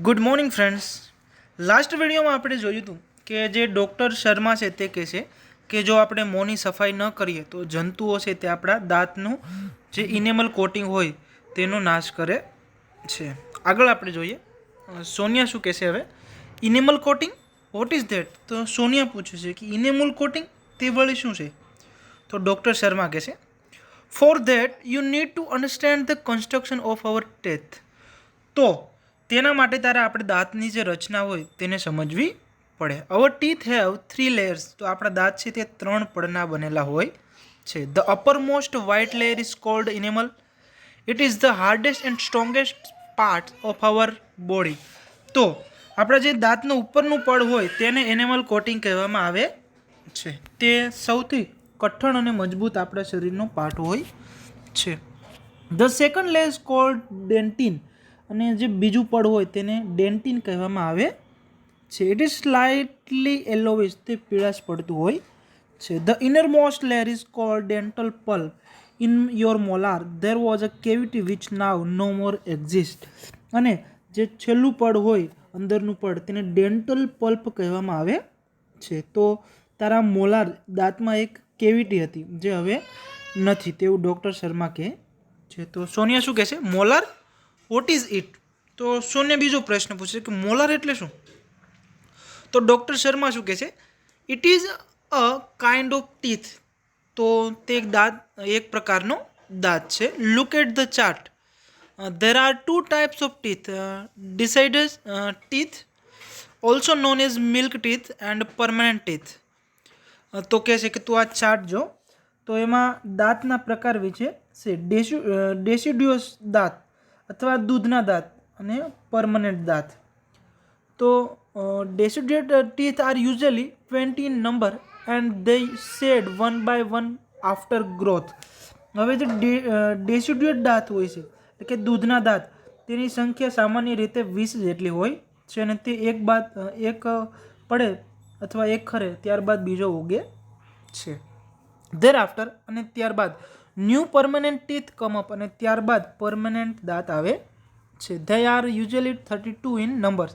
Good morning friends. Last વિડીયોમાં આપણે જોયું હતું કે જે ડૉક્ટર શર્મા છે તે કહે છે કે જો આપણે મોંની સફાઈ ન કરીએ તો જંતુઓ છે તે આપણા દાંતનું જે ઇનેમલ કોટિંગ હોય તેનો નાશ કરે છે. આગળ આપણે જોઈએ સોનિયા શું કહેશે હવે. Enamel coating what is that? તો સોનિયા પૂછે છે કે ઇનેમલ કોટિંગ તે વળી શું છે? તો ડૉક્ટર શર્મા કહેશે for that you need to understand the construction of our teeth. તો તેના માટે તારે આપણે દાંતની જે રચના હોય તેને સમજવી પડે. અવર ટીથ હેવ 3 લેયર્સ. તો આપણા દાંત છે તે 3 પડના બનેલા હોય છે. The upper most white layer is cold enamel. It is the hardest and strongest part of our body. તો આપણા જે દાંતનું ઉપરનું પડ હોય તેને એનેમલ કોટિંગ કહેવામાં આવે છે. તે સૌથી કઠણ અને મજબૂત આપણા શરીરનો પાર્ટ હોય છે. The second layer is cold dentine. અને જે બીજું પડ હોય તેને ડેન્ટિન કહેવામાં આવે છે. It is slightly yellowish. તે પીળાશ પડતું હોય છે. The inner most layer is called dental pulp. In your molar there was a cavity which now no more exist. અને જે છેલ્લું પડ હોય અંદરનું પડ તેને ડેન્ટલ પલ્પ કહેવામાં આવે છે. તો તારા મોલાર દાંતમાં એક કેવિટી હતી જે હવે નથી તેવું ડૉક્ટર શર્મા કહે છે. તો સોનિયા શું કહેશે? Molar what is it? તો સોનિયા બીજો પ્રશ્ન પૂછે કે મોલાર એટલે શું? તો ડૉક્ટર શર્મા શું કહે છે? It is a kind of teeth. તો તે એક પ્રકારનો દાંત છે. Look at the chart. there are two types of teeth, deciduous teeth also known as milk teeth and permanent teeth. તો કહે છે કે તું આ ચાર્ટ જો તો એમાં દાંતના પ્રકાર વિશે છે. ડેસિડ્યુઅસ દાંત અથવા દૂધના દાંત અને પરમનન્ટ દાંત. તો deciduous teeth are usually 20 in number and they shed one by one after growth. હવે જે ડેસિડ્યુઅસ દાંત હોય છે એટલે કે દૂધના દાંત તેની સંખ્યા સામાન્ય રીતે 20 જેટલી હોય છે અને તે એક પડે અથવા એક ખરે ત્યારબાદ બીજો ઉગે છે. ધેર આફ્ટર અને ત્યારબાદ new permanent teeth come up અને ત્યારબાદ પરમનન્ટ દાંત આવે છે. They are usually 32 in numbers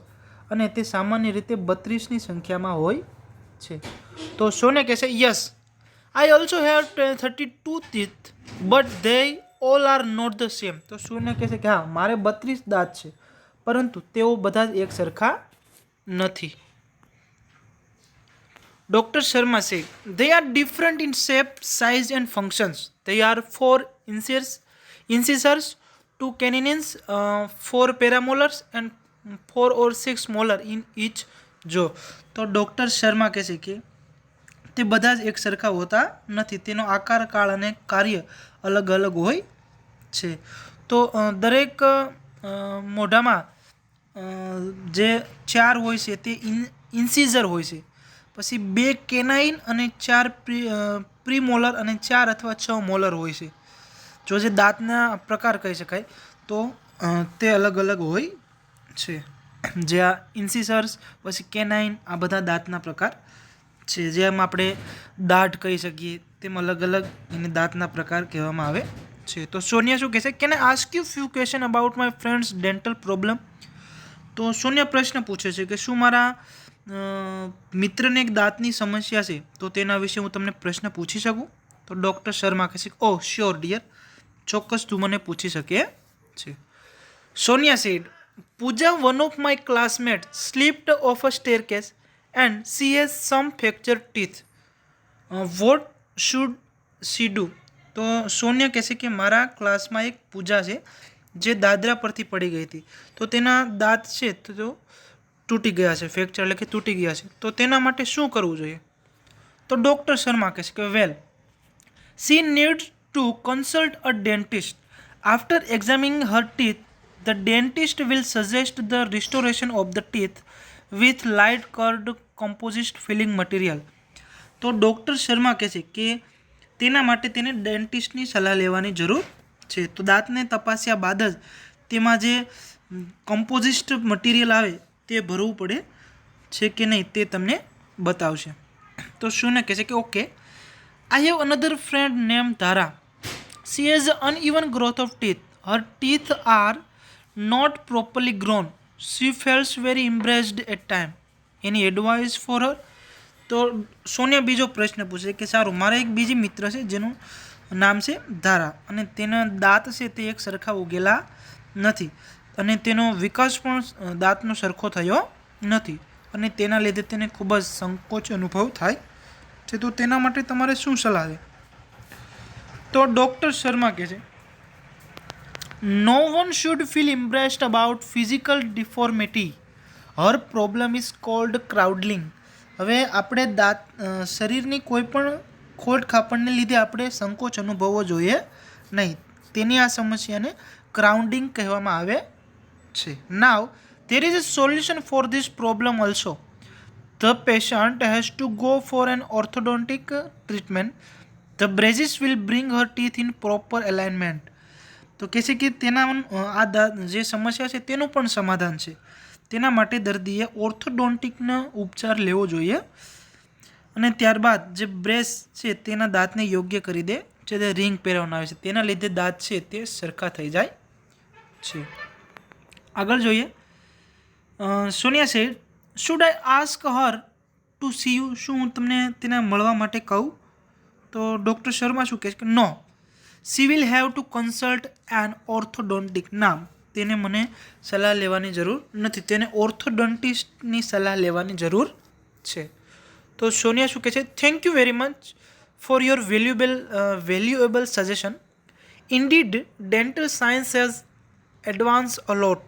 અને તે સામાન્ય રીતે 32ની સંખ્યામાં હોય છે. તો સોને કહેશે yes I also have 32 teeth but they all are not the same. તો સોને કહેશે કે હા મારે 32 દાંત છે પરંતુ તેઓ બધા જ એક સરખા નથી. Dr. Sharma said, they are different in shape, size and functions. They are 4 incisors, 2 canines, 4 premolars and 4 or 6 molar in each jaw. તો ડૉક્ટર શર્મા કહે છે કે તે બધા જ એક સરખા હોતા નથી. તેનો આકાર, કાળ અને કાર્ય અલગ અલગ હોય છે. તો દરેક મોઢામાં જે 4 હોય છે તે ઇન્સિઝર હોય છે. પછી 2 કેનાઇન અને 4 પ્રીમોલર અને 4 અથવા 6 મોલર હોય છે. જો જે દાંતના પ્રકાર કહી શકાય તો તે અલગ અલગ હોય છે. જે આ ઇન્સિસર્સ પછી કેનાઇન આ બધા દાંતના પ્રકાર છે. જેમ આપણે દાઢ કહી શકીએ તેમ અલગ અલગ એને દાંતના પ્રકાર કહેવામાં આવે છે. તો સોનિયા શું કહેશે? Can I ask you few question about my friends dental problem. તો સોનિયા પ્રશ્ન પૂછે છે કે શું મારા મિત્રને એક દાંતની સમસ્યા છે તો તેના વિશે હું તમને પ્રશ્ન પૂછી શકું? તો ડૉક્ટર શર્મા કહેશે ઓહ શ્યોર ડિયર, ચોક્કસ તું મને પૂછી શકે છે. Sonia said Pooja one of my classmate slipped off a staircase and she has some fracture teeth. What should she do? તો સોનિયા કહેશે કે મારા ક્લાસમાં એક પૂજા છે જે દાદરા પરથી પડી ગઈ હતી તો તેના દાંત છે તો તૂટી ગયા છે, ફ્રેક્ચર એટલે કે તૂટી ગયા છે. તો તેના માટે શું કરવું જોઈએ? તો ડૉક્ટર શર્મા કહે છે કે well she needs to consult a dentist. After examining her teeth the dentist will suggest the restoration of the teeth with light cured composite filling material. તો ડૉક્ટર શર્મા કહે છે કે તેના માટે તેને ડેન્ટિસ્ટની સલાહ લેવાની જરૂર છે. તો દાંતને તપાસ્યા બાદ જ તેમાં જે કમ્પોઝિટ મટીરિયલ આવે તે ભરવું પડે છે કે નહીં તે તમને બતાવશે. તો શું ને કહેશે કે okay I have another friend name Dhara. She has uneven growth of teeth. Her teeth are not properly grown she feels very impressed at time. Any advice for her. તો સોનિયા બીજો પ્રશ્ન પૂછે કે સારું, મારા એક બીજી મિત્ર છે જેનું નામ છે ધારા, અને તેના દાંત છે તે એક સરખા ઉગેલા નથી, અને તેનો વિકાસ પણ દાંતનો સરખો થયો નથી, અને તેના લીધે તેને ખૂબ જ સંકોચ અનુભવ થાય છે. તો તેના માટે તમારે શું સલાહ છે? તો ડૉક્ટર શર્મા કહે છે, no one should feel impressed about physical deformity. Her problem is called crowding. હવે આપણે શરીરની કોઈ પણ ખોટ ખાપણને લીધે આપણે સંકોચ અનુભવવો જોઈએ નહીં. તેની આ સમસ્યાને ક્રાઉડિંગ કહેવામાં આવે છે. નાવ there is a solution for this problem also. The patient has to go for an orthodontic treatment. The braces will bring her teeth in proper alignment. તો કહે છે કે તેના જે સમસ્યા છે તેનું પણ સમાધાન છે. તેના માટે દર્દીએ ઓર્થોડોન્ટિકનો ઉપચાર લેવો જોઈએ, અને ત્યારબાદ જે બ્રેસ છે તેના દાંતને યોગ્ય કરી દે છે, તે રિંગ પહેરવામાં આવે છે, તેના લીધે દાંત છે તે સરખા થઈ જાય છે. આગળ જોઈએ. Sonia said, should I ask her to see you. શું હું તમને તેને મળવા માટે કહું? તો ડૉક્ટર શર્મા શું કહે છે કે no, she will have to consult an orthodontic. ના, તેને મને સલાહ લેવાની જરૂર નથી, તેને ઓર્થોડોન્ટિસ્ટની સલાહ લેવાની જરૂર છે. તો સોનિયા શું કહે છે, thank you very much for your valuable suggestion. Indeed dental science has advance a lot.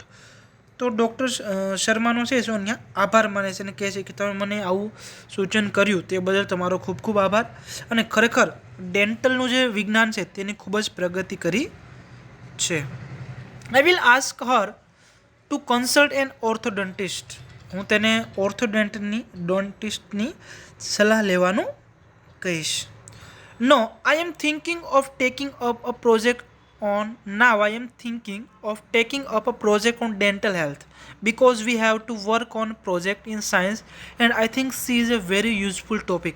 તો ડૉક્ટર શર્માનો છે સોનિયા આભાર માને છે અને કહે છે કે તમે મને આવું સૂચન કર્યું તે બદલ તમારો ખૂબ ખૂબ આભાર, અને ખરેખર ડેન્ટલનું જે વિજ્ઞાન છે તેની ખૂબ જ પ્રગતિ કરી છે. I will ask her to consult an orthodontist. હું તેને ઓર્થોડોન્ટિસ્ટની સલાહ લેવાનું કહીશ. No, I am thinking of taking up a project now I am thinking of taking up a project on dental health because we have to work on project in science and I think she is a very useful topic.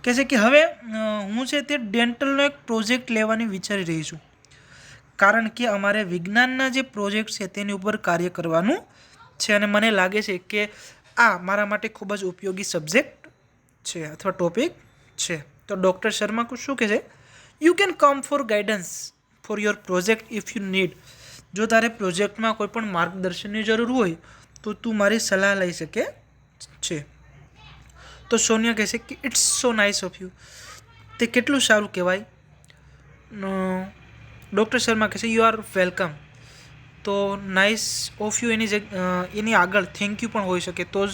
કહે છે કે હવે હું છે તે ડેન્ટલનો એક project લેવાની વિચારી રહી છું, કારણ કે અમારે વિજ્ઞાનના જે પ્રોજેક્ટ છે તેની ઉપર કાર્ય કરવાનું છે, અને મને લાગે છે કે આ મારા માટે ખૂબ જ ઉપયોગી સબ્જેક્ટ છે અથવા ટોપિક છે. તો ડૉક્ટર શર્મા શું કહે છે, you can come for guidance for your project if you need. જો તારે પ્રોજેક્ટમાં કોઈ પણ માર્ગદર્શનની જરૂર હોય તો તું મારી સલાહ લઈ શકે છે. તો સોનિયા કહે છે કે it's so nice of you. તે કેટલું સારું કહેવાય. ડૉક્ટર શર્મા કહે છે યુ આર વેલકમ. તો નાઇસ ઓફ યુ એની આગળ થેન્ક યુ પણ હોઈ શકે, તો જ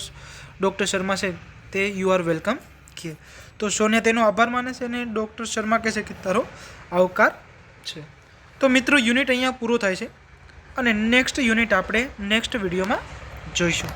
ડૉક્ટર શર્મા છે તે યુ આર વેલકમ કહે. તો સોનિયા તેનો આભાર માને છે અને ડૉક્ટર શર્મા કહે છે કે તારો આવકાર છે. તો મિત્રો, યુનિટ અહીંયા પૂરો થાય છે, અને નેક્સ્ટ યુનિટ આપણે નેક્સ્ટ વિડીયોમાં જોઈશું.